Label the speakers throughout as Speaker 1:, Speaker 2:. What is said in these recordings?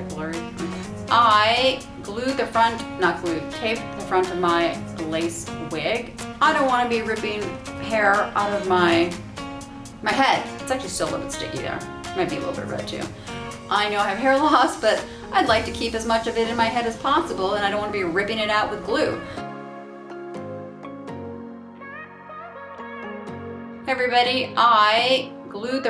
Speaker 1: get blurry. I glued the front, taped the front of my lace wig. I don't want to be ripping hair out of my head. It's actually still a little bit sticky there. Might be a little bit red too. I know I have hair loss, but I'd like to keep as much of it in my head as possible, and I don't want to be ripping it out with glue. Hey everybody, I taped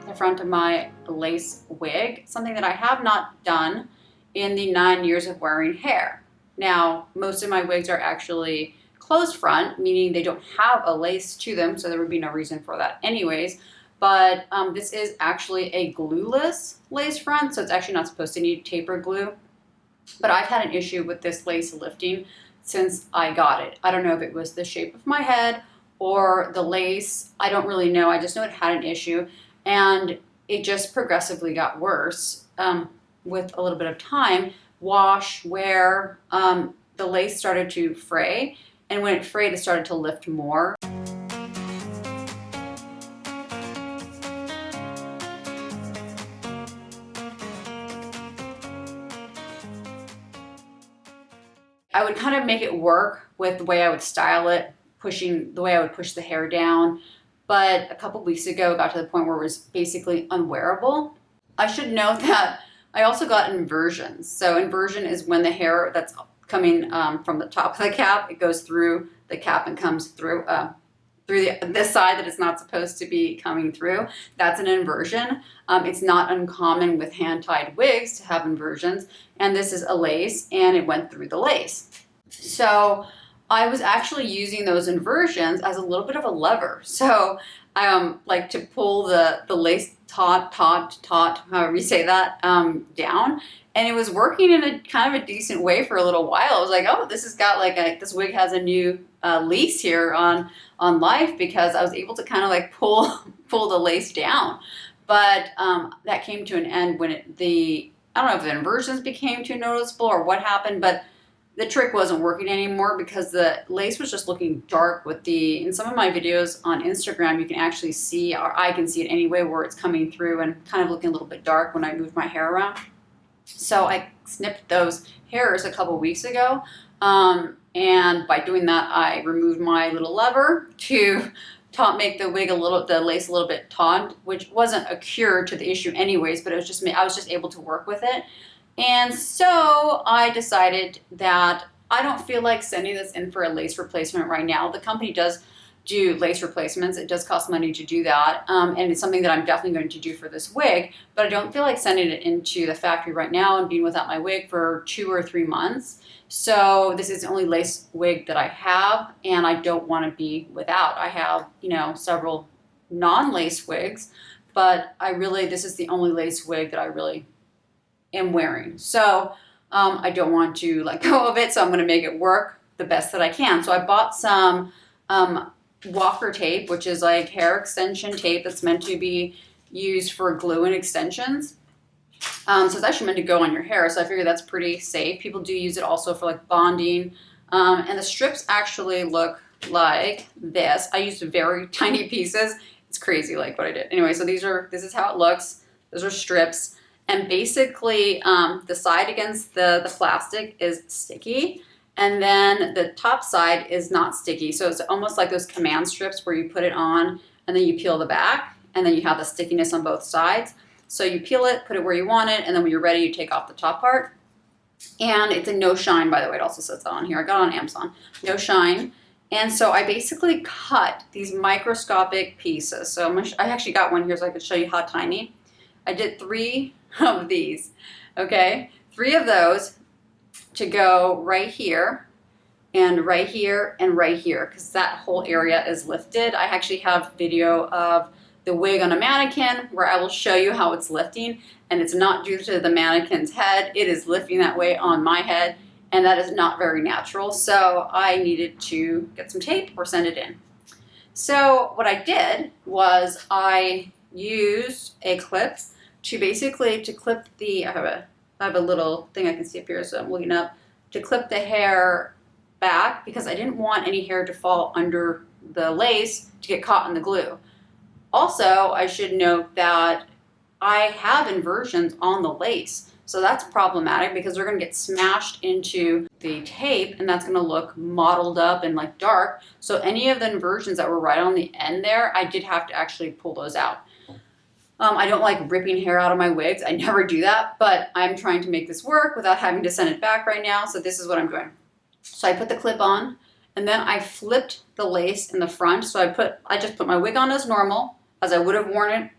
Speaker 1: the front of my lace wig, something that I have not done in the 9 years of wearing hair. Now, most of my wigs are actually closed front, meaning they don't have a lace to them, so there would be no reason for that anyways. But this is actually a glueless lace front, so it's actually not supposed to need taper glue. But I've had an issue with this lace lifting since I got it. I don't know if it was the shape of my head or the lace. I don't really know. I just know it had an issue, and it just progressively got worse with a little bit of time. Wash, wear, the lace started to fray, and when it frayed, it started to lift more. I would kind of make it work with the way I would style it, the way I would push the hair down. But a couple weeks ago, it got to the point where it was basically unwearable. I should note that I also got inversions. So inversion is when the hair that's coming from the top of the cap, it goes through the cap and comes through this side that it's not supposed to be coming through. That's an inversion. It's not uncommon with hand-tied wigs to have inversions, and this is a lace, and it went through the lace. So I was actually using those inversions as a little bit of a lever. So I like to pull the lace taut, however you say that, down. And it was working in a kind of a decent way for a little while. I was like, oh, this has got this wig has a new lease here on life, because I was able to kind of like pull the lace down. But that came to an end when I don't know if the inversions became too noticeable or what happened, but the trick wasn't working anymore because the lace was just looking dark in some of my videos on Instagram, you can actually see, or I can see it anyway, where it's coming through and kind of looking a little bit dark when I move my hair around. So I snipped those hairs a couple weeks ago. And by doing that, I removed my little lever to make the lace a little bit taut, which wasn't a cure to the issue anyways, but it was just I was just able to work with it. And so I decided that I don't feel like sending this in for a lace replacement right now. The company does do lace replacements. It does cost money to do that. And it's something that I'm definitely going to do for this wig, but I don't feel like sending it into the factory right now and being without my wig for 2 or 3 months. So this is the only lace wig that I have, and I don't want to be without. I have, several non-lace wigs, but this is the only lace wig that I really am wearing. So I don't want to let go of it, so I'm going to make it work the best that I can. So I bought some walker tape, which is like hair extension tape that's meant to be used for glue and extensions. So it's actually meant to go on your hair, so I figure that's pretty safe. People do use it also for like bonding. And the strips actually look like this. I used very tiny pieces. It's crazy like what I did. Anyway, so this is how it looks. Those are strips. And basically the side against the plastic is sticky, and then the top side is not sticky. So it's almost like those command strips where you put it on and then you peel the back, and then you have the stickiness on both sides. So you peel it, put it where you want it, and then when you're ready, you take off the top part. And it's a no shine, by the way. It also says that on here. I got it on Amazon. No shine. And so I basically cut these microscopic pieces. So I actually got one here so I could show you how tiny. I did 3 of these, okay? 3 of those to go right here and right here and right here, because that whole area is lifted. I actually have video of the wig on a mannequin where I will show you how it's lifting, and it's not due to the mannequin's head. It is lifting that way on my head, and that is not very natural. So I needed to get some tape or send it in. So what I did was I used a clip to clip the, I have a little thing I can see up here, so I'm looking up, to clip the hair back, because I didn't want any hair to fall under the lace to get caught in the glue. Also, I should note that I have inversions on the lace. So that's problematic because they're going to get smashed into the tape and that's going to look mottled up and like dark. So any of the inversions that were right on the end there, I did have to actually pull those out. I don't like ripping hair out of my wigs. I never do that, but I'm trying to make this work without having to send it back right now. So this is what I'm doing. So I put the clip on and then I flipped the lace in the front. So I just put my wig on as normal, as I would have worn it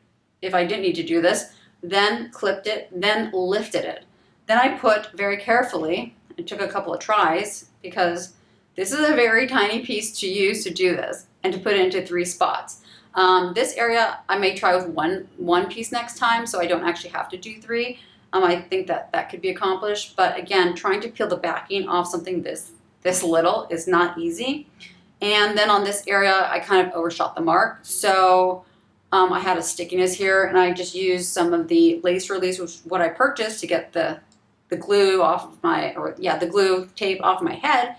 Speaker 1: if I didn't need to do this, then clipped it, then lifted it. Then I put very carefully, it took a couple of tries because this is a very tiny piece to use to do this and to put it into 3 spots. This area I may try with one piece next time so I don't actually have to do 3. I think that could be accomplished, but again, trying to peel the backing off something this little is not easy. And then on this area, I kind of overshot the mark. So I had a stickiness here and I just used some of the lace release, which is what I purchased to get the glue off of the glue tape off my head.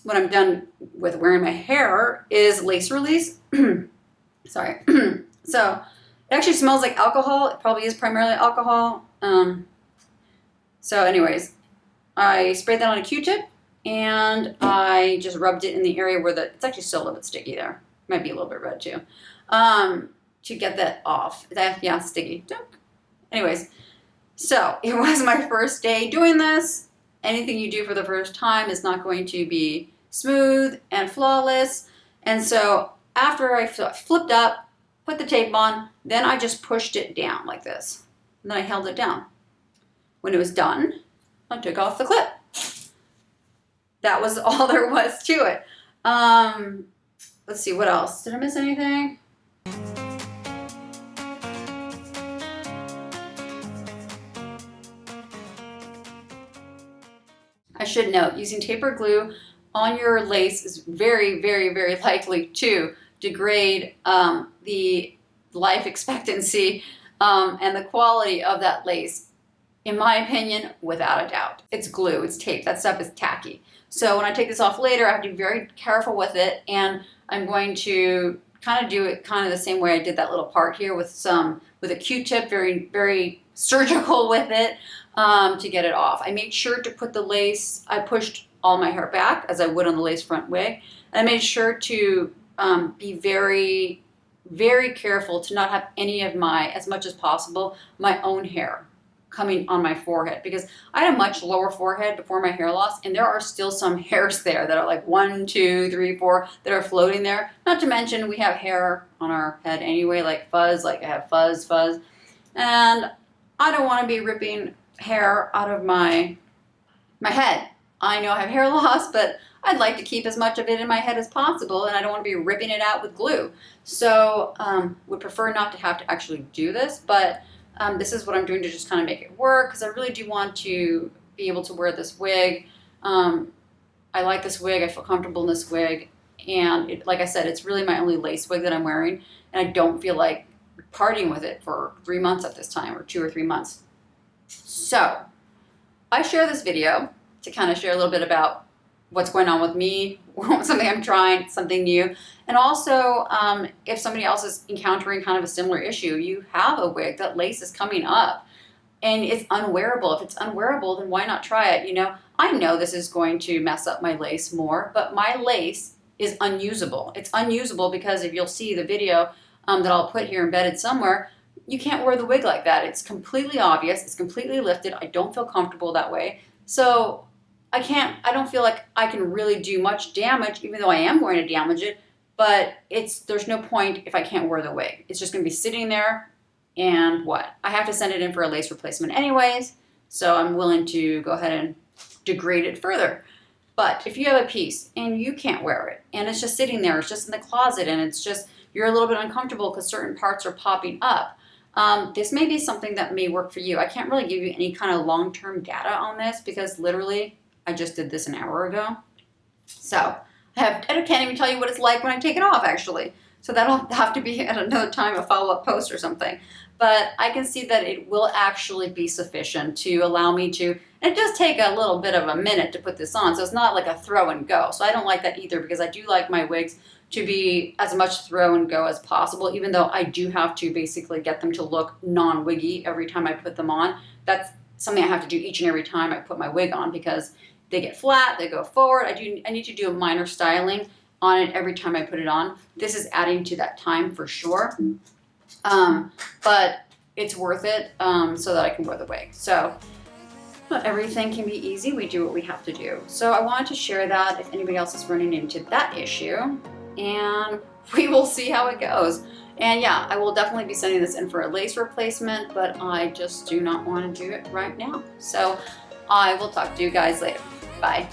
Speaker 1: When I'm done with wearing my hair is lace release. Sorry. So it actually smells like alcohol. It probably is primarily alcohol. So anyways, I sprayed that on a Q-tip and I just rubbed it in the area where it's actually still a little bit sticky there. Might be a little bit red too. To get that off. Yeah, sticky. Anyways, so it was my first day doing this. Anything you do for the first time is not going to be smooth and flawless. And so after I flipped up, put the tape on, then I just pushed it down like this. And then I held it down. When it was done, I took off the clip. That was all there was to it. Let's see, what else? Did I miss anything? I should note, using taper glue on your lace is very, very, very likely to degrade the life expectancy and the quality of that lace. In my opinion, without a doubt. It's glue, it's tape, that stuff is tacky. So when I take this off later, I have to be very careful with it, and I'm going to kind of do it kind of the same way I did that little part here with a Q-tip, very, very surgical with it to get it off. I made sure to put the lace, I pushed all my hair back as I would on the lace front wig, and I made sure to be very, very careful to not have any of as much as possible, my own hair coming on my forehead, because I had a much lower forehead before my hair loss, and there are still some hairs there that are like 1, 2, 3, 4 that are floating there. Not to mention we have hair on our head anyway, like fuzz, like I have fuzz, and I don't want to be ripping hair out of my head. I know I have hair loss, but I'd like to keep as much of it in my head as possible, and I don't want to be ripping it out with glue. So would prefer not to have to actually do this, but this is what I'm doing to just kind of make it work, because I really do want to be able to wear this wig. I like this wig. I feel comfortable in this wig. And like I said, it's really my only lace wig that I'm wearing. And I don't feel like parting with it for 3 months at this time, or 2 or 3 months. So I share this video to kind of share a little bit about what's going on with me, something I'm trying, something new. And also, if somebody else is encountering kind of a similar issue, you have a wig, that lace is coming up and it's unwearable. If it's unwearable, then why not try it? You know, I know this is going to mess up my lace more, but my lace is unusable. It's unusable because if you'll see the video that I'll put here embedded somewhere, you can't wear the wig like that. It's completely obvious. It's completely lifted. I don't feel comfortable that way. So I don't feel like I can really do much damage, even though I am going to damage it, but there's no point if I can't wear the wig. It's just going to be sitting there, and I have to send it in for a lace replacement anyways, so I'm willing to go ahead and degrade it further. But if you have a piece and you can't wear it, and it's just sitting there, it's just in the closet, and it's just, you're a little bit uncomfortable because certain parts are popping up, this may be something that may work for you. I can't really give you any kind of long-term data on this because literally I just did this an hour ago. So I can't even tell you what it's like when I take it off, actually. So that'll have to be at another time, a follow-up post or something. But I can see that it will actually be sufficient to allow me to, and it does take a little bit of a minute to put this on, so it's not like a throw and go. So I don't like that either, because I do like my wigs to be as much throw and go as possible, even though I do have to basically get them to look non-wiggy every time I put them on. That's something I have to do each and every time I put my wig on, because they get flat, they go forward. I need to do a minor styling on it every time I put it on. This is adding to that time for sure. But it's worth it so that I can wear the wig. So not everything can be easy. We do what we have to do. So I wanted to share that if anybody else is running into that issue, and we will see how it goes. And yeah, I will definitely be sending this in for a lace replacement, but I just do not want to do it right now. So I will talk to you guys later. Bye.